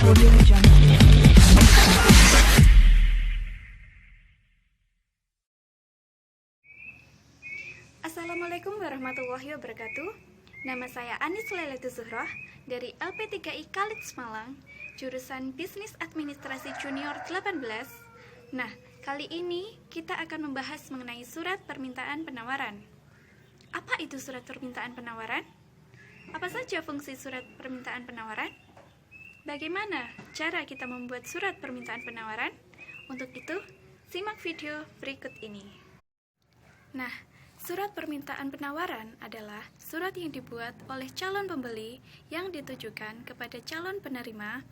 Audio Jungle. Assalamualaikum warahmatullahi wabarakatuh. Nama saya Anis Leletu Zuhroh dari LP3I Khalid Malang, jurusan Bisnis Administrasi Junior 18. Nah, kali ini kita akan membahas mengenai surat permintaan penawaran. Apa itu surat permintaan penawaran? Apa saja fungsi surat permintaan penawaran? Bagaimana cara kita membuat surat permintaan penawaran? Untuk itu, simak video berikut ini. Nah, surat permintaan penawaran adalah surat yang dibuat oleh calon pembeli yang ditujukan kepada calon penerima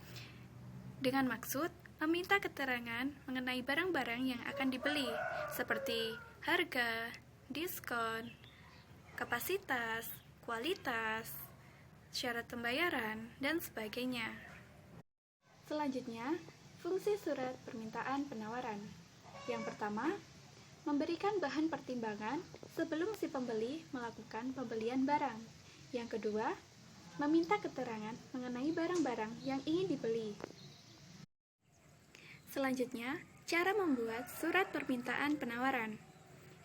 dengan maksud meminta keterangan mengenai barang-barang yang akan dibeli, seperti harga, diskon, kapasitas, kualitas, syarat pembayaran, dan sebagainya. Selanjutnya, fungsi surat permintaan penawaran. Yang pertama, memberikan bahan pertimbangan sebelum si pembeli melakukan pembelian barang. Yang kedua, meminta keterangan mengenai barang-barang yang ingin dibeli. Selanjutnya, cara membuat surat permintaan penawaran.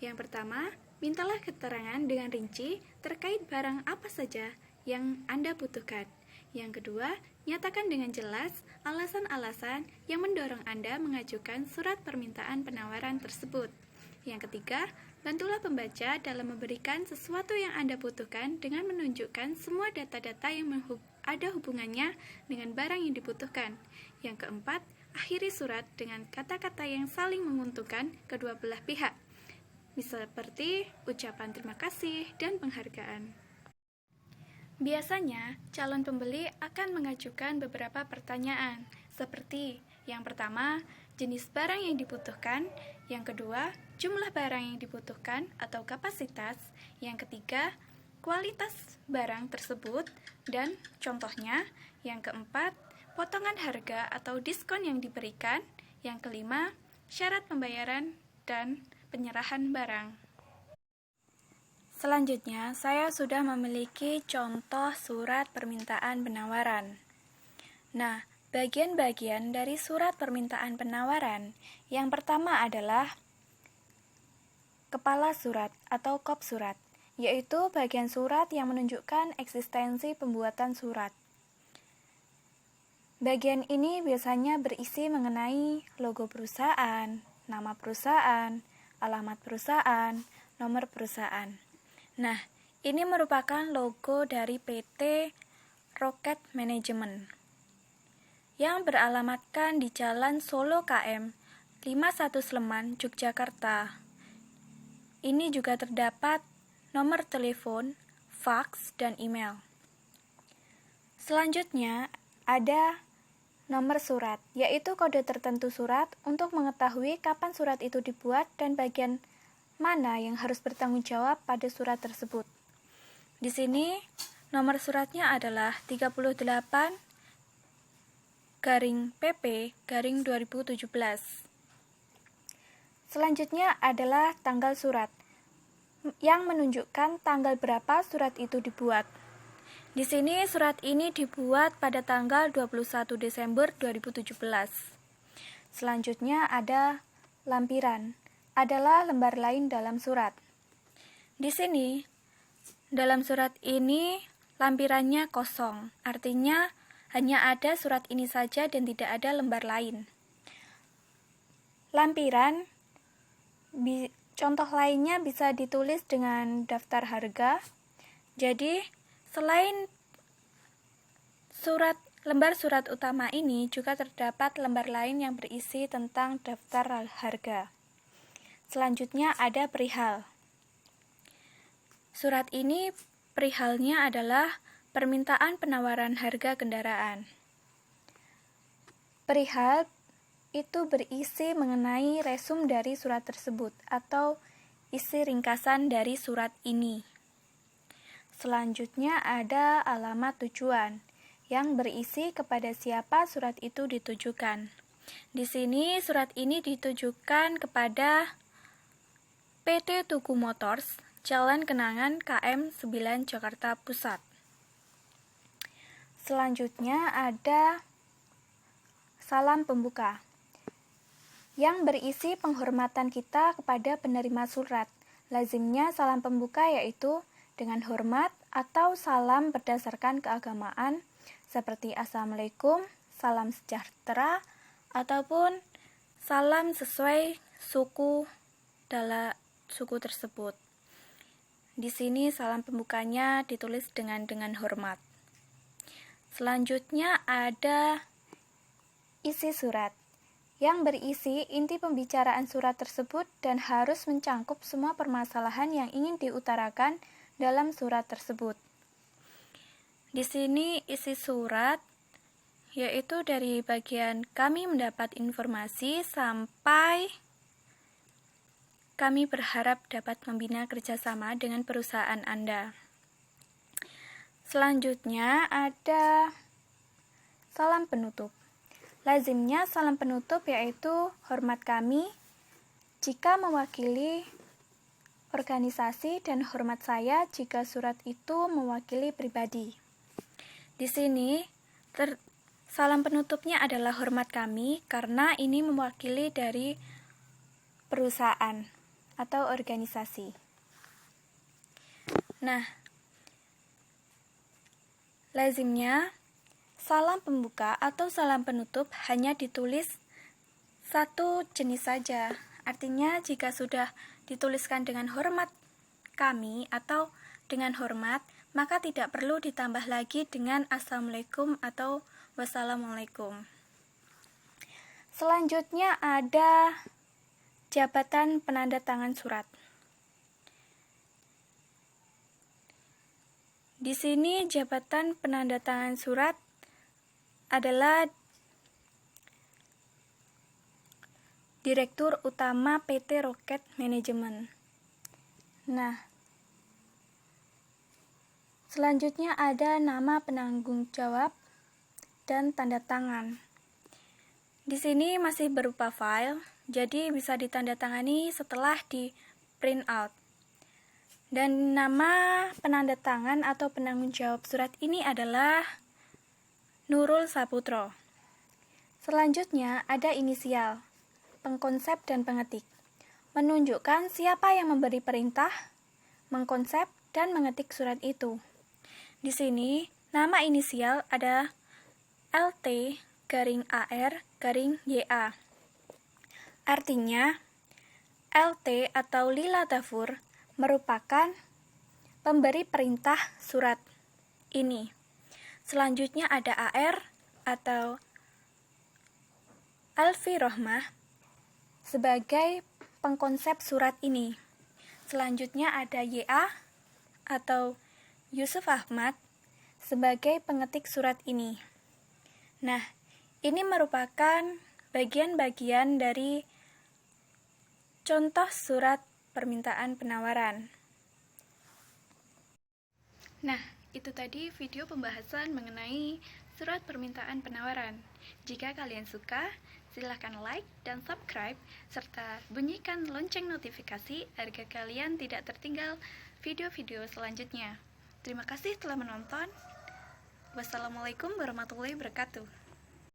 Yang pertama, mintalah keterangan dengan rinci terkait barang apa saja yang Anda butuhkan. Yang kedua, nyatakan dengan jelas alasan-alasan yang mendorong Anda mengajukan surat permintaan penawaran tersebut. Yang ketiga, bantulah pembaca dalam memberikan sesuatu yang Anda butuhkan dengan menunjukkan semua data-data yang ada hubungannya dengan barang yang dibutuhkan. Yang keempat, akhiri surat dengan kata-kata yang saling menguntungkan kedua belah pihak, seperti ucapan terima kasih dan penghargaan. Biasanya, calon pembeli akan mengajukan beberapa pertanyaan, seperti yang pertama, jenis barang yang dibutuhkan, yang kedua, jumlah barang yang dibutuhkan atau kapasitas, yang ketiga, kualitas barang tersebut, dan contohnya, yang keempat, potongan harga atau diskon yang diberikan, yang kelima, syarat pembayaran dan penyerahan barang. Selanjutnya, saya sudah memiliki contoh surat permintaan penawaran. Nah, bagian-bagian dari surat permintaan penawaran yang pertama adalah kepala surat atau kop surat, yaitu bagian surat yang menunjukkan eksistensi pembuatan surat. Bagian ini biasanya berisi mengenai logo perusahaan, nama perusahaan, alamat perusahaan, nomor perusahaan. Nah, ini merupakan logo dari PT Rocket Management yang beralamatkan di Jalan Solo KM 51 Sleman, Yogyakarta. Ini juga terdapat nomor telepon, fax, dan email. Selanjutnya, ada nomor surat, yaitu kode tertentu surat untuk mengetahui kapan surat itu dibuat dan bagian mana yang harus bertanggung jawab pada surat tersebut. Di sini, nomor suratnya adalah 38-PP-2017. Selanjutnya adalah tanggal surat, yang menunjukkan tanggal berapa surat itu dibuat. Di sini, surat ini dibuat pada tanggal 21 Desember 2017. Selanjutnya ada lampiran, adalah lembar lain dalam surat. Di sini, dalam surat ini lampirannya kosong, artinya hanya ada surat ini saja dan tidak ada lembar lain. Lampiran, contoh lainnya bisa ditulis dengan daftar harga. Jadi, selain lembar surat utama ini juga terdapat lembar lain yang berisi tentang daftar harga. Selanjutnya ada perihal. Surat ini perihalnya adalah permintaan penawaran harga kendaraan. Perihal itu berisi mengenai resum dari surat tersebut atau isi ringkasan dari surat ini. Selanjutnya ada alamat tujuan yang berisi kepada siapa surat itu ditujukan. Di sini surat ini ditujukan kepada PT Tugu Motors, Jalan Kenangan KM 9 Jakarta Pusat. Selanjutnya ada salam pembuka, yang berisi penghormatan kita kepada penerima surat. Lazimnya salam pembuka yaitu dengan hormat atau salam berdasarkan keagamaan seperti Assalamualaikum, salam sejahtera, ataupun salam sesuai suku dalam suku tersebut. Di sini salam pembukanya ditulis dengan hormat. Selanjutnya ada isi surat, yang berisi inti pembicaraan surat tersebut dan harus mencangkup semua permasalahan yang ingin diutarakan dalam surat tersebut. Di sini isi surat yaitu dari bagian kami mendapat informasi sampai kami berharap dapat membina kerjasama dengan perusahaan Anda. Selanjutnya ada salam penutup. Lazimnya salam penutup yaitu hormat kami jika mewakili organisasi dan hormat saya jika surat itu mewakili pribadi. Di sini salam penutupnya adalah hormat kami karena ini mewakili dari perusahaan atau organisasi. Nah, lazimnya salam pembuka atau salam penutup hanya ditulis satu jenis saja. Artinya jika sudah dituliskan dengan hormat kami atau dengan hormat, maka tidak perlu ditambah lagi dengan Assalamualaikum atau Wassalamualaikum. Selanjutnya ada jabatan penanda tangan surat. Di sini jabatan penanda tangan surat adalah Direktur Utama PT Rocket Management. Nah, selanjutnya ada nama penanggung jawab dan tanda tangan. Di sini masih berupa file, jadi bisa ditandatangani setelah di print out. Dan nama penanda tangan atau penanggung jawab surat ini adalah Nurul Saputro. Selanjutnya ada inisial, pengkonsep dan pengetik. Menunjukkan siapa yang memberi perintah, mengkonsep, dan mengetik surat itu. Di sini, nama inisial ada LT_AR_YA. Artinya, LT atau Lila Dafur merupakan pemberi perintah surat ini. Selanjutnya ada AR atau Alfi Rohmah sebagai pengkonsep surat ini. Selanjutnya ada YA atau Yusuf Ahmad sebagai pengetik surat ini. Nah, ini merupakan bagian-bagian dari contoh surat permintaan penawaran. Nah, itu tadi video pembahasan mengenai surat permintaan penawaran. Jika kalian suka, silahkan like dan subscribe, serta bunyikan lonceng notifikasi agar kalian tidak tertinggal video-video selanjutnya. Terima kasih telah menonton. Wassalamualaikum warahmatullahi wabarakatuh.